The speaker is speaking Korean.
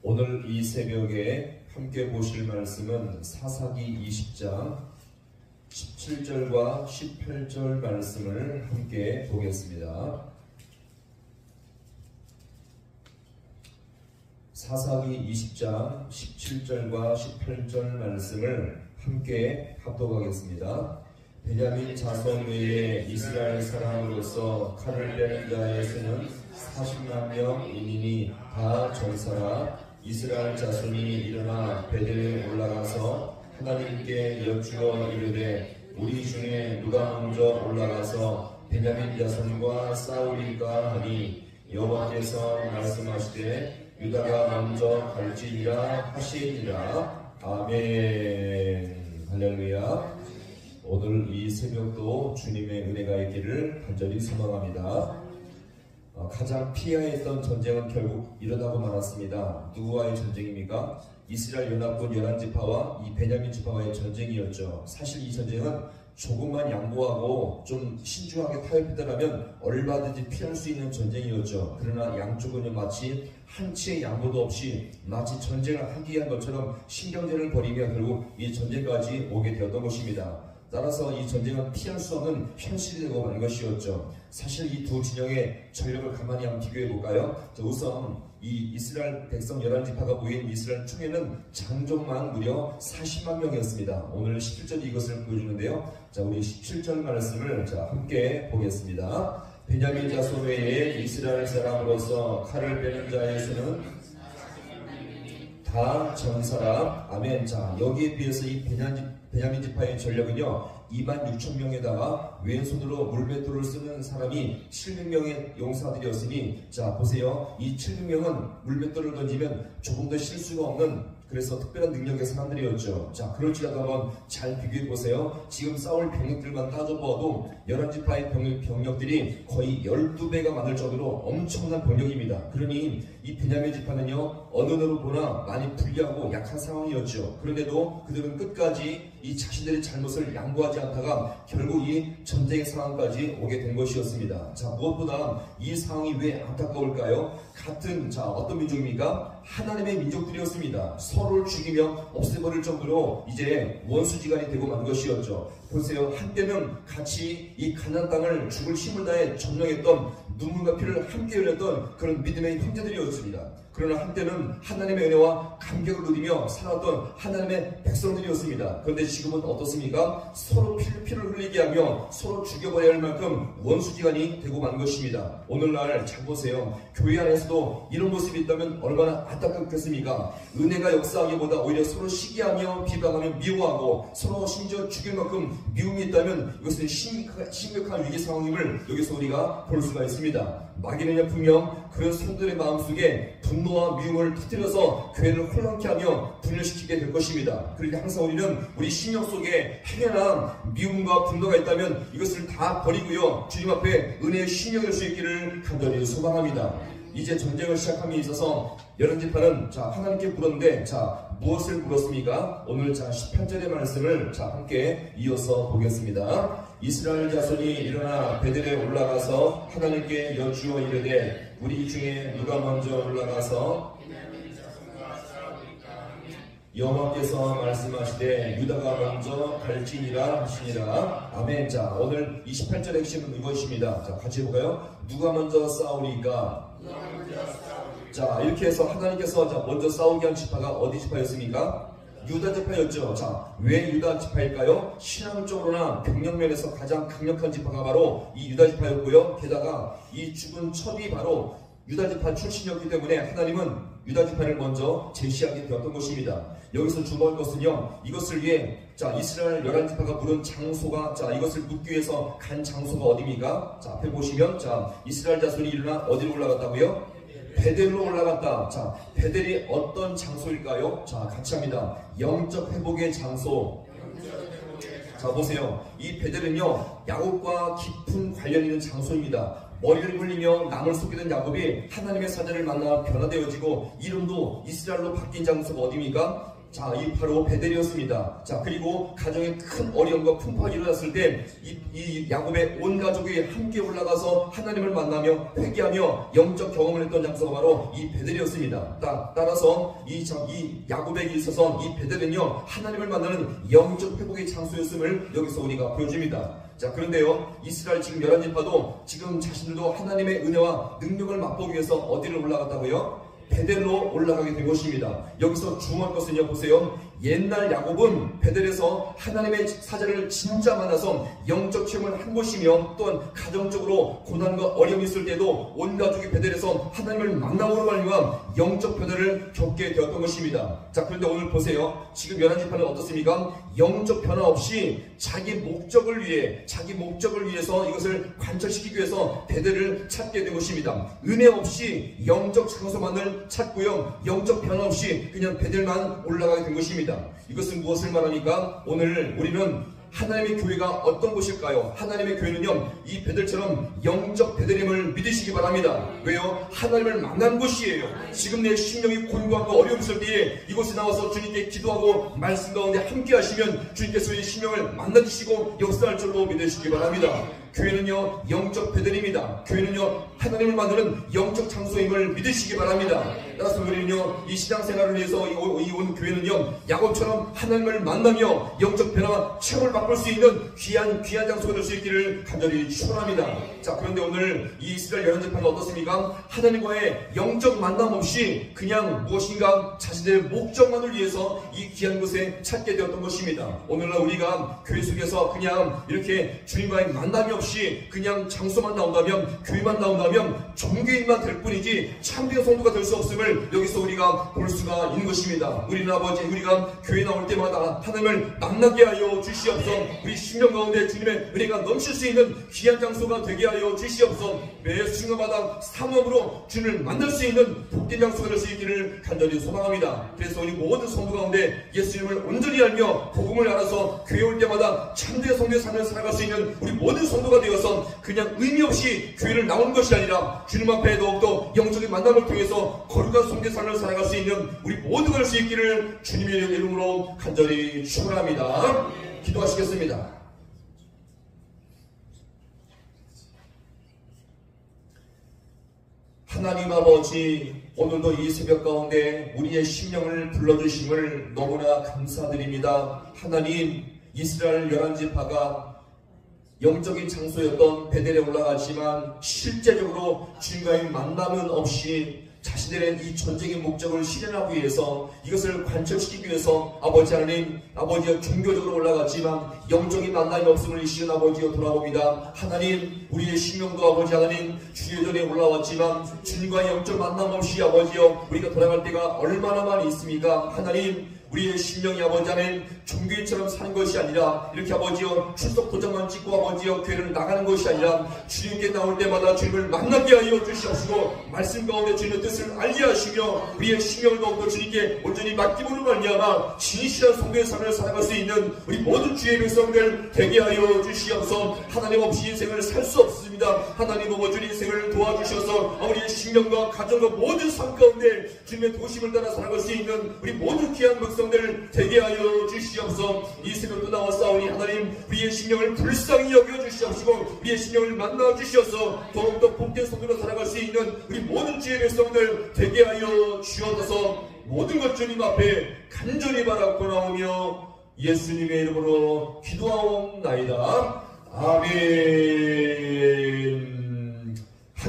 오늘 이 새벽에 함께 보실 말씀은 사사기 20장 17절과 18절 말씀을 함께 보겠습니다. 사사기 20장 17절과 18절 말씀을 함께 합독하겠습니다. 베냐민 자손 외에 이스라엘 사람으로서 칼을 빼는 자의 수는 40만 명이니 다 전사라. 이스라엘 자손이 일어나 베델에 올라가서 하나님께 여쭈어 이르되 우리 중에 누가 먼저 올라가서 베냐민 자손과 싸우리까 하니 여호와께서 말씀하시되 유다가 먼저 갈지니라 하시니라. 아멘. 할렐루야. 오늘 이 새벽도 주님의 은혜가 있기를 간절히 소망합니다. 가장 피해야 했던 전쟁은 결국 일어나고 말았습니다. 누구와의 전쟁입니까? 이스라엘 연합군 11지파와 이 베냐민 지파와의 전쟁이었죠. 사실 이 전쟁은 조금만 양보하고 좀 신중하게 타협했다면 얼마든지 피할 수 있는 전쟁이었죠. 그러나 양쪽은 마치 한치의 양보도 없이 마치 전쟁을 하기 위한 것처럼 신경전을 벌이며 결국 이 전쟁까지 오게 되었던 것입니다. 따라서 이 전쟁은 피할 수 없는 현실이 되고 만 것이었죠. 사실 이 두 진영의 전력을 가만히 한번 비교해 볼까요? 우선 이 이스라엘 백성 11지파가 모인 이스라엘 총회는 장족만 무려 40만 명이었습니다. 오늘 17절이 이것을 보여주는데요. 자, 우리 17절 말씀을 함께 보겠습니다. 베냐민 자손 외에 이스라엘 사람으로서 칼을 빼는 자의 수는 다 전사라. 아멘. 자, 여기에 비해서 이 베냐민 지파의 전력은요 26,000명에다가 왼손으로 물맷돌을 쓰는 사람이 700명의 용사들이었으니, 자 보세요. 이 700명은 물맷돌을 던지면 조금 더 실수가 없는, 그래서 특별한 능력의 사람들이었죠. 자, 그럴지라도 한번 잘 비교해 보세요. 지금 싸울 병력들만 따져보아도 11지파의 병력들이 거의 12배가 많을 정도로 엄청난 병력입니다. 그러니 이 베냐민 지파는요 어느 눈으로 보나 많이 불리하고 약한 상황이었죠. 그런데도 그들은 끝까지 이 자신들의 잘못을 양보하지 않다가 결국 이 전쟁의 상황까지 오게 된 것이었습니다. 자, 무엇보다 이 상황이 왜 안타까울까요? 같은 어떤 민족입니까? 하나님의 민족들이었습니다. 서로를 죽이며 없애버릴 정도로 이제 원수지간이 되고 만 것이었죠. 보세요. 한때는 같이 이 가나안 땅을 죽을 힘을 다해 점령했던, 눈물과 피를 함께 흘렸던 그런 믿음의 형제들이었습니다. 그러나 한때는 하나님의 은혜와 감격을 누리며 살았던 하나님의 백성들이었습니다. 그런데 지금은 어떻습니까? 서로 피를 흘리게 하며 서로 죽여버려야 할 만큼 원수지간이 되고 만 것입니다. 오늘날 잘 보세요. 교회 안에서도 이런 모습이 있다면 얼마나 안타깝겠습니까? 은혜가 역사하기보다 오히려 서로 시기하며 비방하며 미워하고 서로 심지어 죽일 만큼 미움이 있다면 이것은 심각한 위기 상황임을 여기서 우리가 볼 수가 있습니다. 마귀는요 분명 그런 성도들의 마음속에 분노와 미움을 터뜨려서 교회를 혼란케 하며 분열시키게 될 것입니다. 그러니 항상 우리는 우리 심령 속에 행여나 미움과 분노가 있다면 이것을 다 버리고요 주님 앞에 은혜의 신령이 될 수 있기를 간절히 소망합니다. 이제 전쟁을 시작함에 있어서 11지파는 하나님께 물었는데 무엇을 물었습니까? 오늘 18절의 말씀을 함께 이어서 보겠습니다. 이스라엘 자손이 일어나 베델에 올라가서 하나님께 여쭈어 이르되 우리 중에 누가 먼저 올라가서 여호와께서 말씀하시되 유다가 먼저 갈지니라 하시니라. 아멘. 자, 오늘 28절의 핵심은 이것입니다. 자, 같이 해볼까요? 누가 먼저 싸우리까? 자, 이렇게 해서 하나님께서 먼저 싸우게 한 지파가 어디 지파였습니까? 유다 지파였죠. 자, 왜 유다 지파일까요? 신앙적으로나 병력면에서 가장 강력한 지파가 바로 이 유다 지파였고요. 게다가 이 죽은 첩이 바로 유다 지파 출신이었기 때문에 하나님은 유다 지파를 먼저 제시하게 되었던 것입니다. 여기서 주목할 것은요, 이것을 위해 이스라엘 11지파가 부른 장소가, 이것을 묻기 위해서 간 장소가 어디입니까? 자, 앞에 보시면 이스라엘 자손이 일어나 어디로 올라갔다고요? 베델로 올라갔다. 자, 베델이 어떤 장소일까요? 자, 같이 합니다. 영적 회복의 장소. 자, 보세요. 이 베델은요 야곱과 깊은 관련 있는 장소입니다. 머리를 굴리며 남을 속이던 야곱이 하나님의 사자를 만나 변화되어지고 이름도 이스라엘로 바뀐 장소가 어디입니까? 자, 이 바로 베델이었습니다. 자, 그리고 가정에 큰 어려움과 풍파가 일어났을 때 이 야곱의 온 가족이 함께 올라가서 하나님을 만나며 회개하며 영적 경험을 했던 장소가 바로 이 베델이었습니다. 따라서 이 야곱에게 있어서 이 베델은요, 하나님을 만나는 영적 회복의 장소였음을 여기서 우리가 보여줍니다. 자, 그런데요, 이스라엘 지금 11지파도 지금 자신들도 하나님의 은혜와 능력을 맛보기 위해서 어디를 올라갔다고요? 베델로 올라가게 된 것입니다. 여기서 중요한 것은요, 보세요. 옛날 야곱은 베델에서 하나님의 사자를 진짜 만나서 영적 체험을 한 것이며, 또한 가정적으로 고난과 어려움이 있을 때도 온 가족이 베델에서 하나님을 만남으로 말미암아 영적 변화를 겪게 되었던 것입니다. 자, 그런데 오늘 보세요. 지금 11지파는 어떻습니까? 영적 변화 없이 자기 목적을 위해서 이것을 관철시키기 위해서 베델을 찾게 된 것입니다. 은혜 없이 영적 장소만을 찾고요, 영적 변화 없이 그냥 베델만 올라가게 된 것입니다. 이것은 무엇을 말합니까? 오늘 우리는 하나님의 교회가 어떤 곳일까요? 하나님의 교회는요, 이 베델처럼 영적 베델임을 믿으시기 바랍니다. 왜요? 하나님을 만난 곳이에요. 지금 내 심령이 곤고하고 어려움 있을 때에 이곳에 나와서 주님께 기도하고 말씀 가운데 함께 하시면 주님께서 이 심령을 만나주시고 역사할 줄로 믿으시기 바랍니다. 교회는요, 영적 베델입니다. 교회는요, 하나님을 만드는 영적 장소임을 믿으시기 바랍니다. 따라서 우리는요, 이 신앙생활을 위해서 이 온 교회는요, 야곱처럼 하나님을 만나며 영적 변화와 체험을 맛볼 수 있는 귀한 장소가 될 수 있기를 간절히 축원합니다. 자, 그런데 오늘 이 이스라엘 11지파는 어떻습니까? 하나님과의 영적 만남 없이 그냥 무엇인가 자신의 목적만을 위해서 이 귀한 곳에 찾게 되었던 것입니다. 오늘날 우리가 교회 속에서 그냥 이렇게 주님과의 만남이 없이 그냥 장소만 나온다면, 교회만 나온다면 종교인만 될 뿐이지 참된 성도가 될 수 없음을 여기서 우리가 볼 수가 있는 것입니다. 우리는 아버지, 우리가 교회 나올 때마다 하나님을 만나게 하여 주시옵소서. 우리 심령 가운데 주님의 은혜가 넘칠 수 있는 귀한 장소가 되게 하여 주시옵소서. 매 순간마다 사모함으로 주님을 만날 수 있는 복된 장소가 될 수 있기를 간절히 소망합니다. 그래서 우리 모든 성도 가운데 예수님을 온전히 알며 복음을 알아서 교회 올 때마다 참된 성도의 삶을 살아갈 수 있는 우리 모든 성도가 되어서 그냥 의미 없이 교회를 나오는 것이 아니라 주님 앞에 더욱더 영적인 만남을 통해서 거룩한 성도의 삶을 살아갈 수 있는 우리 모두가 될 수 있기를 주님의 이름으로 간절히 축원합니다. 기도하시겠습니다. 하나님 아버지, 오늘도 이 새벽 가운데 우리의 심령을 불러주심을 너무나 감사드립니다. 하나님, 이스라엘 11지파가 영적인 장소였던 베델에 올라갔지만 실제적으로 주님과의 만남은 없이 자신들의 이 전쟁의 목적을 실현하기 위해서, 이것을 관철시키기 위해서 아버지 하나님, 아버지여 종교적으로 올라갔지만 영적인 만남이 없음을 이시는 아버지여 돌아봅니다. 하나님, 우리의 심령도 아버지 하나님 주의 전에 올라왔지만 주님과의 영적 만남 없이 아버지여 우리가 돌아갈 때가 얼마나 많이 있습니까? 하나님, 우리의 심령이 아버지 하나님 종교인처럼 사는 것이 아니라 이렇게 아버지여 출석 도장만 찍고 아버지여 교회를 나가는 것이 아니라 주님께 나올 때마다 주님을 만나게 하여 주시옵시고 말씀 가운데 주님의 뜻을 알게 하시며 우리의 심령을 더욱더 주님께 온전히 맡김으로 말미암아 진실한 성도의 삶을 살아갈 수 있는 우리 모든 주의 백성들 되게 하여 주시옵소서. 하나님 없이 인생을 살 수 없습니다. 하나님 아버지 인생을 도와주셔서 우리의 심령과 가정과 모든 삶 가운데 주님의 도심을 따라 살아갈 수 있는 우리 모든 귀한 백성들 되게 하여 주시옵소서. 이 새벽도 나와싸우니 하나님 우리의 심령을 불쌍히 여겨 주시옵시고 우리의 심령을 만나 주시옵소서. 더욱더 복된 성도로 살아갈 수 있는 우리 모든 주의 백성들 되게 하여 주옵소서. 모든 것 주님 앞에 간절히 바라고나오며 예수님의 이름으로 기도하옵나이다. 아멘.